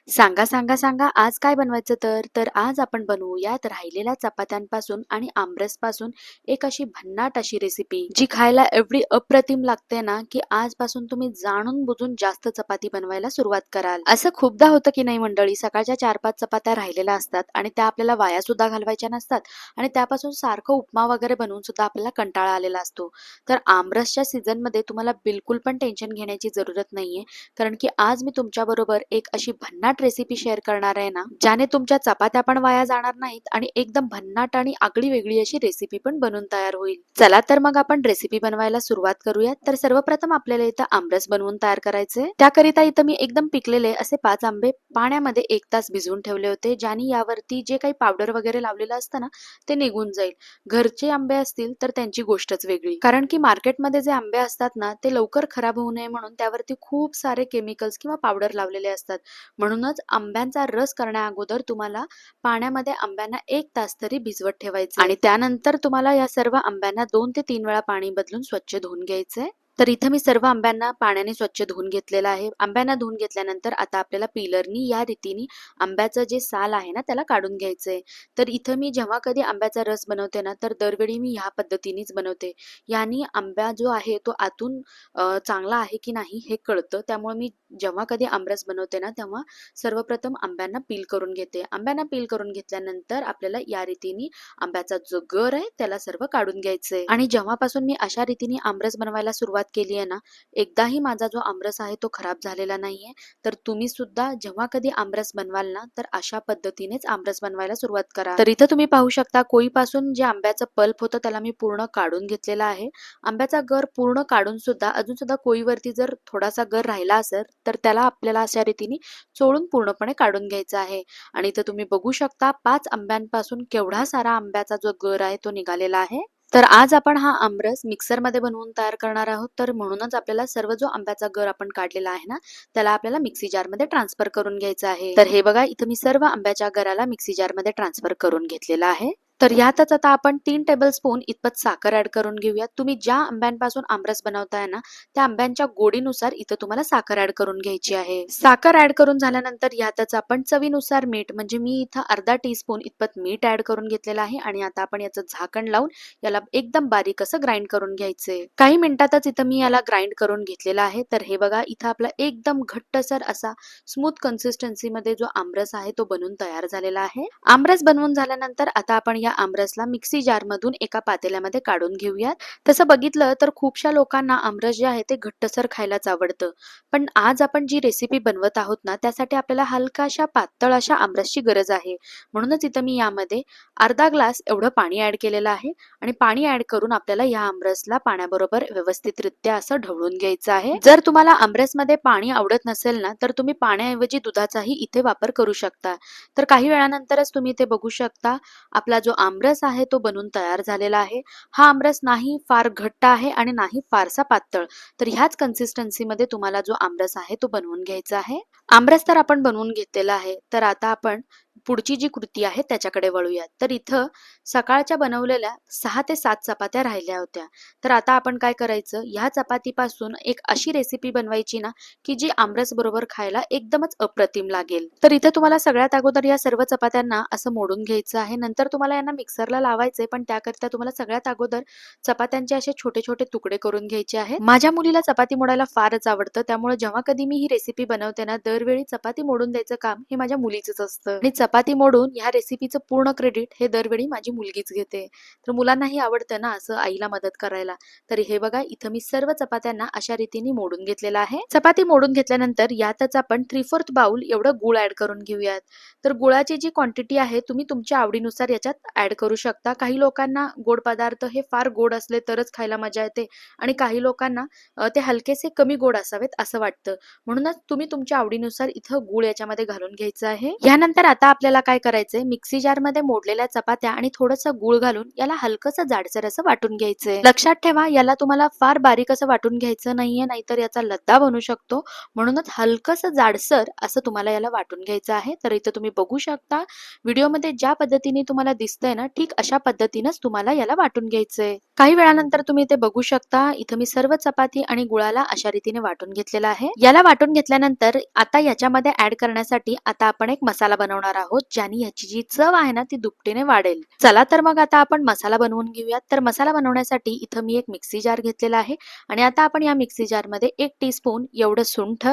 सांगा, सांगा, सांगा आज काय बनवायचं तर आज आपण बनवूयात राहिलेल्या चपात्यांपासून आणि आमरसपासून एक अशी भन्नाट अशी रेसिपी, जी खायला एवढी अप्रतिम लागते ना, की आजपासून तुम्ही जाणून-बुजून जास्त चपाती बनवायला सुरुवात कराल. असं खूपदा होतं की नाही मंडळी, सकाळच्या 4-5 चपात्या राहिलेल्या असतात आणि त्या आपल्याला वाया सुद्धा घालवायच्या नसतात आणि त्यापासून सारखं उपमा वगैरे बनवून सुद्धा आपल्याला कंटाळा आलेला असतो. तर आमरसच्या सीझनमध्ये तुम्हाला बिलकुल पण टेन्शन घेण्याची जरूरत नाहीये. कारण की आज मी तुमच्याबरोबर एक अशी भन्नाट रेसिपी शेअर करणार आहे ना, ज्याने तुमच्या चपात्या पण वाया जाणार नाहीत आणि एकदम भन्नाट आणि आगळी वेगळी अशी रेसिपी पण बनून तयार होईल. चला तर मग आपण रेसिपी बनवायला सुरुवात करूयात. तर सर्वप्रथम आपल्याला इथं आमरस बनवून तयार करायचे. त्याकरिता इथं मी एकदम पिकलेले असे 5 आंबे पाण्यामध्ये 1 तास भिजवून ठेवले होते, ज्याने यावरती जे काही पावडर वगैरे लावलेलं असतं ना, ते निघून जाईल. घरचे आंबे असतील तर त्यांची गोष्टच वेगळी. कारण की मार्केटमध्ये जे आंबे असतात ना, ते लवकर खराब होऊ नये म्हणून त्यावरती खूप सारे केमिकल्स किंवा पावडर लावलेले असतात. म्हणूनच आंब्यांचा रस करण्याअगोदर तुम्हाला पाण्यामध्ये आंब्यांना 1 तास तरी भिजवत ठेवायचे आणि त्यानंतर तुम्हाला या सर्व आंब्यांना 2 ते 3 वेळा पाणी बदलून स्वच्छ धुवून घ्यायचंय. तर इथं मी सर्व आंब्यांना पाण्याने स्वच्छ धुवून घेतलेलं आहे. आंब्यांना धुवून घेतल्यानंतर आता आपल्याला पिलरनी या रीतीने आंब्याचं जे साल आहे ना, त्याला काढून घ्यायचंय. तर इथं मी जेव्हा कधी आंब्याचा रस बनवते ना, तर दरवेळी मी ह्या पद्धतीनेच बनवते. यानी आंबा जो आहे तो आतून चांगला आहे की नाही हे कळतं. त्यामुळे मी जेव्हा कधी आमरस बनवते ना, तेव्हा सर्वप्रथम आंब्यांना पील करून घेते. आंब्यांना पील करून घेतल्यानंतर आपल्याला या रीतीने आंब्याचा जो गर आहे त्याला सर्व काढून घ्यायचंय. आणि जेव्हापासून मी अशा रीतीने आमरस बनवायला सुरुवात केली आहे ना, एकदाही माझा जो आमरस आहे तो खराब झालेला नाहीये. तर तुम्ही सुद्धा जेव्हा कधी आमरस बनवाल ना, तर अशा पद्धतीनेच आमरस बनवायला सुरुवात करा. तर इथं तुम्ही पाहू शकता कोळीपासून जे आंब्याचं पल्प होतं त्याला मी पूर्ण काढून घेतलेला आहे. आंब्याचा गर पूर्ण काढून सुद्धा अजून सुद्धा कोळीवरती जर थोडासा गर राहिला असेल, तर त्याला आपल्याला अशा रीतीने चोळून पूर्णपणे काढून घ्यायचा आहे. आणि इथं तुम्ही बघू शकता 5 आंब्यांपासून केवढा सारा आंब्याचा जो गर आहे तो निघालेला आहे. तर आज आपण हा आमरस मिक्सरमध्ये बनवून तयार करणार आहोत. तर म्हणूनच आपल्याला सर्व जो आंब्याचा गर आपण काढलेला आहे ना, त्याला आपल्याला मिक्सी जारमध्ये ट्रान्सफर करून घ्यायचं आहे. तर हे बघा इथं मी सर्व आंब्याच्या गराला मिक्सी जारमध्ये ट्रान्सफर करून घेतलेला आहे. तर यातच आता आपण 3 टेबलस्पून इतपत साखर ऍड करून घेऊयात. तुम्ही ज्या आंब्यांपासून आमरस बनवताय ना, त्या आंब्यांच्या गोडीनुसार इथं तुम्हाला साखर ऍड करून घ्यायची आहे. साखर ऍड करून झाल्यानंतर यातच आपण चवीनुसार मीठ, म्हणजे मी इथं अर्धा टीस्पून इतपत मीठ ऍड करून घेतलेलं आहे आणि आता आपण याचं झाकण लावून याला एकदम बारीक असं ग्राइंड करून घ्यायचंय. काही मिनिटातच इथं मी याला ग्राइंड करून घेतलेला आहे. तर हे बघा इथं आपला एकदम घट्टसर असा स्मूथ कन्सिस्टन्सी मध्ये जो आमरस आहे तो बनून तयार झालेला आहे. आमरस बनवून झाल्यानंतर आता आपण या आमरसला मिक्सी जार मधून एका पातेल्यामध्ये काढून घेऊयात. तसं बघितलं तर खूपशा लोकांना आमरस जे आहे ते घट्टसर खायलाच आवडतं. पण आज आपण जी रेसिपी बनवत आहोत ना, त्यासाठी आपल्याला हलकाशा पातळ अशा आमरसची गरज आहे. म्हणूनच इथं मी यामध्ये अर्धा ग्लास एवढं पाणी ऍड केलेलं आहे आणि पाणी ऍड करून आपल्याला या आमरसला पाण्याबरोबर व्यवस्थितरित्या असं ढवळून घ्यायचं आहे. जर तुम्हाला आमरसमध्ये पाणी आवडत नसेल ना, तर तुम्ही पाण्याऐवजी दुधाचाही इथे वापर करू शकता. तर काही वेळानंतरच तुम्ही इथे बघू शकता आपला जो आमरस आहे तो बनून तयार झालेला आहे. हा आमरस नाही फार घट्ट आहे आणि नाही फारसा पातळ. तर ह्याच कन्सिस्टन्सीमध्ये तुम्हाला जो आमरस आहे तो बनवून घ्यायचा आहे. आमरस तर आपण बनवून घेतलेला आहे. तर आता आपण पुढची जी कृती आहे त्याच्याकडे वळूयात. तर इथं सकाळच्या बनवलेल्या 6 ते 7 चपात्या राहिल्या होत्या. तर आता आपण काय करायचं, ह्या चपातीपासून एक अशी रेसिपी बनवायची ना, की जी आमरस बरोबर खायला एकदमच अप्रतिम लागेल. तर इथे तुम्हाला सगळ्यात अगोदर या सर्व चपात्यांना असं मोडून घ्यायचं आहे. नंतर तुम्हाला यांना मिक्सरला लावायचे, पण त्याकरिता तुम्हाला सगळ्यात अगोदर चपात्यांचे असे छोटे छोटे तुकडे करून घ्यायचे आहेत. माझ्या मुलीला चपाती मोडायला फारच आवडतं, त्यामुळे जेव्हा कधी मी ही रेसिपी बनवते ना, दरवेळी चपाती मोडून द्यायचं काम हे माझ्या मुलीचंच असतं आणि चपाती मोडून ह्या रेसिपीचं पूर्ण क्रेडिट हे दरवेळी माझी मुलगीच घेते. तर मुलांनाही आवडतं ना असं आईला मदत करायला. तर हे बघा इथं मी सर्व चपात्यांना अशा रीतीने मोडून घेतलेला आहे. चपाती मोडून घेतल्यानंतर यातच आपण 3/4 बाउल एवढं गूळ ऍड करून घेऊयात. तर गुळाची जी क्वांटिटी आहे तुम्ही तुमच्या आवडीनुसार याच्यात ऍड करू शकता. काही लोकांना गोड पदार्थ हे फार गोड असले तरच खायला मजा येते आणि काही लोकांना ते हलकेसे कमी गोड असावेत असं वाटतं. म्हणूनच तुम्ही तुमच्या आवडीनुसार इथं गूळ याच्यामध्ये घालून घ्यायचं आहे. यानंतर आता आपल्याला आपल्याला काय करायचंय, मिक्सी जार मध्ये मोडलेल्या चपात्या आणि थोडंसं गूळ घालून याला हलकसं जाडसर असं वाटून घ्यायचंय. लक्षात ठेवा, याला तुम्हाला फार बारीक असं वाटून घ्यायचं नाहीये, नाहीतर याचा लद्दा बनू शकतो. म्हणूनच हलकसं जाडसर असं तुम्हाला याला वाटून घ्यायचं आहे. तर इथं तुम्ही बघू शकता, व्हिडिओमध्ये ज्या पद्धतीने तुम्हाला दिसतंय ना, ठीक अशा पद्धतीनेच तुम्हाला याला वाटून घ्यायचंय. काही वेळानंतर तुम्ही इथे बघू शकता, इथं मी सर्व चपाती आणि गुळाला अशा रीतीने वाटून घेतलेला आहे. याला वाटून घेतल्यानंतर आता याच्यामध्ये ऍड करण्यासाठी आता आपण एक मसाला बनवणार आहोत, ज्याने याची जी चव आहे ना ती दुपटीने वाढेल. चला तर मग आता आपण मसाला बनवून घेऊयात. तर मसाला बनवण्यासाठी इथं मी एक मिक्सी जार घेतलेला आहे आणि आता आपण या मिक्सी जार मध्ये 1 टीस्पून एवढं सुंठ,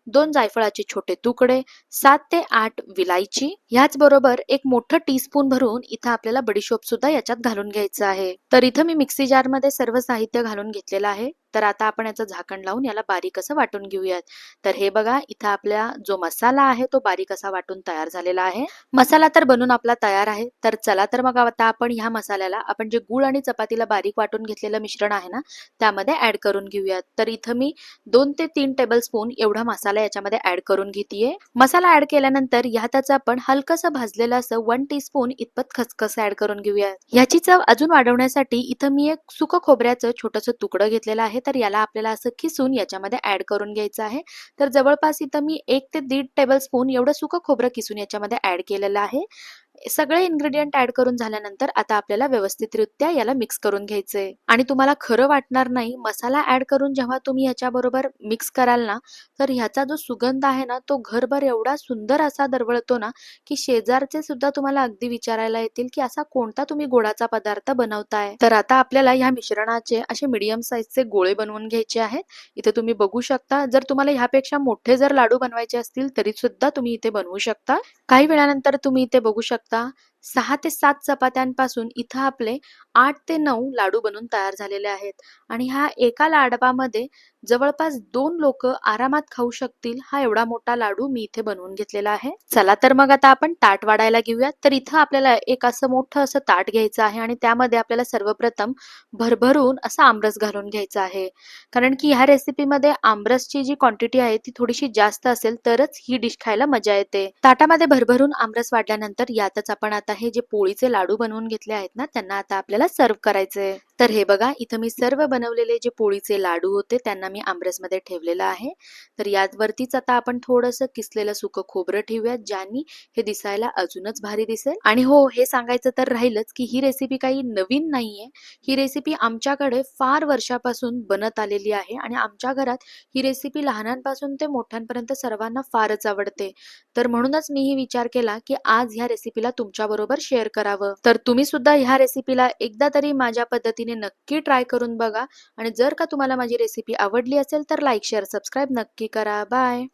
2 जायफळाचे छोटे तुकडे, 7 ते 8 विलायची, ह्याच बरोबर एक मोठं टीस्पून भरून इथं आपल्याला बडीशोप सुद्धा याच्यात घालून घ्यायचं आहे. तर इथं मी मिक्सी जार मध्ये सर्व साहित्य घालून घेतलेलं आहे. तर आता आपण याचं झाकण लावून याला बारीक असं वाटून घेऊयात. तर हे बघा, इथं आपला जो मसाला आहे तो बारीक असा वाटून तयार झालेला आहे. मसाला तर बनून आपला तयार आहे. तर चला तर मग आता आपण ह्या मसाल्याला आपण जे गूळ आणि चपातीला बारीक वाटून घेतलेलं मिश्रण आहे ना, त्यामध्ये ऍड करून घेऊयात. तर इथं मी 2 ते 3 टेबलस्पून एवढा मसाला याच्यामध्ये ऍड करून घेतेय. मसाला ऍड केल्यानंतर ह्यातच आपण हलकसं भाजलेलं असं 1 टीस्पून इतपत खसखस ऍड करून घेऊयात. ह्याची चव अजून वाढवण्यासाठी इथं मी एक सुकं खोबऱ्याचं छोटंसं तुकडं घेतलेलं आहे. तर याला आपल्याला असं खिसून याच्यामध्ये ऍड करून घ्यायचं आहे. तर जवळपास इथं मी 1 ते 1.5 टेबलस्पून एवढं सुकं खोबरं किसून याच्यामध्ये ऍड केलेलं आहे. सगळे इन्ग्रेडियंट ऍड करून झाल्यानंतर आता आपल्याला व्यवस्थितरित्या याला मिक्स करून घ्यायचंय. आणि तुम्हाला खरं वाटणार नाही, मसाला ऍड करून जेव्हा तुम्ही याच्याबरोबर मिक्स कराल ना, तर ह्याचा जो सुगंध आहे ना तो घरभर एवढा सुंदर असा दरवळतो ना, की शेजारचे सुद्धा तुम्हाला अगदी विचारायला येतील की असा कोणता तुम्ही गोडाचा पदार्थ बनवताय. तर आता आपल्याला ह्या मिश्रणाचे असे मीडियम साईजचे गोळे बनवून घ्यायचे आहेत. इथे तुम्ही बघू शकता, जर तुम्हाला ह्यापेक्षा मोठे जर लाडू बनवायचे असतील तरी सुद्धा तुम्ही इथे बनवू शकता. काही वेळानंतर तुम्ही इथे बघू शकता, 6 ते 7 चपात्यांपासून इथं आपले 8 ते 9 लाडू बनून तयार झालेले आहेत. आणि ह्या एका लाडवामध्ये जवळपास 2 लोक आरामात खाऊ शकतील, हा एवढा मोठा लाडू मी इथे बनवून घेतलेला आहे. चला तर मग आता आपण ताट वाढायला घेऊयात. तर इथं आपल्याला एक असं मोठं असं ताट घ्यायचं आहे आणि त्यामध्ये आपल्याला सर्वप्रथम भरभरून असं आमरस घालून घ्यायचं आहे. कारण की ह्या रेसिपीमध्ये आमरसची जी क्वांटिटी आहे ती थोडीशी जास्त असेल तरच ही डिश खायला मजा येते. ताटामध्ये भरभरून आमरस वाढल्यानंतर यातच आपण आता हे जे पोळीचे लाडू बनवून घेतले आहेत ना, त्यांना आता आपल्याला सर्व करायचे. तर हे बघा, इथं मी सर्व बनवलेले जे पोळीचे लाडू होते त्यांना मी आमरसमध्ये ठेवलेलं आहे. तर यावरतीच आता आपण थोडंसं किसलेलं सुकं खोबरं ठेवूयात, ज्यानी हे दिसायला अजूनच भारी दिसेल. आणि हो, हे सांगायचं तर राहिलंच की ही रेसिपी काही नवीन नाहीये. ही रेसिपी आमच्याकडे फार वर्षापासून बनत आलेली आहे आणि आमच्या घरात ही रेसिपी लहानांपासून ते मोठ्यांपर्यंत सर्वांना फारच आवडते. तर म्हणूनच मीही विचार केला की आज ह्या रेसिपीला तुमच्याबरोबर शेअर करावं. तर तुम्ही सुद्धा ह्या रेसिपीला एकदा तरी माझ्या पद्धतीने नक्की ट्राय करून बघा. आणि जर का तुम्हाला माझी रेसिपी आवडली असेल तर लाईक, शेअर, सबस्क्राईब नक्की करा. बाय.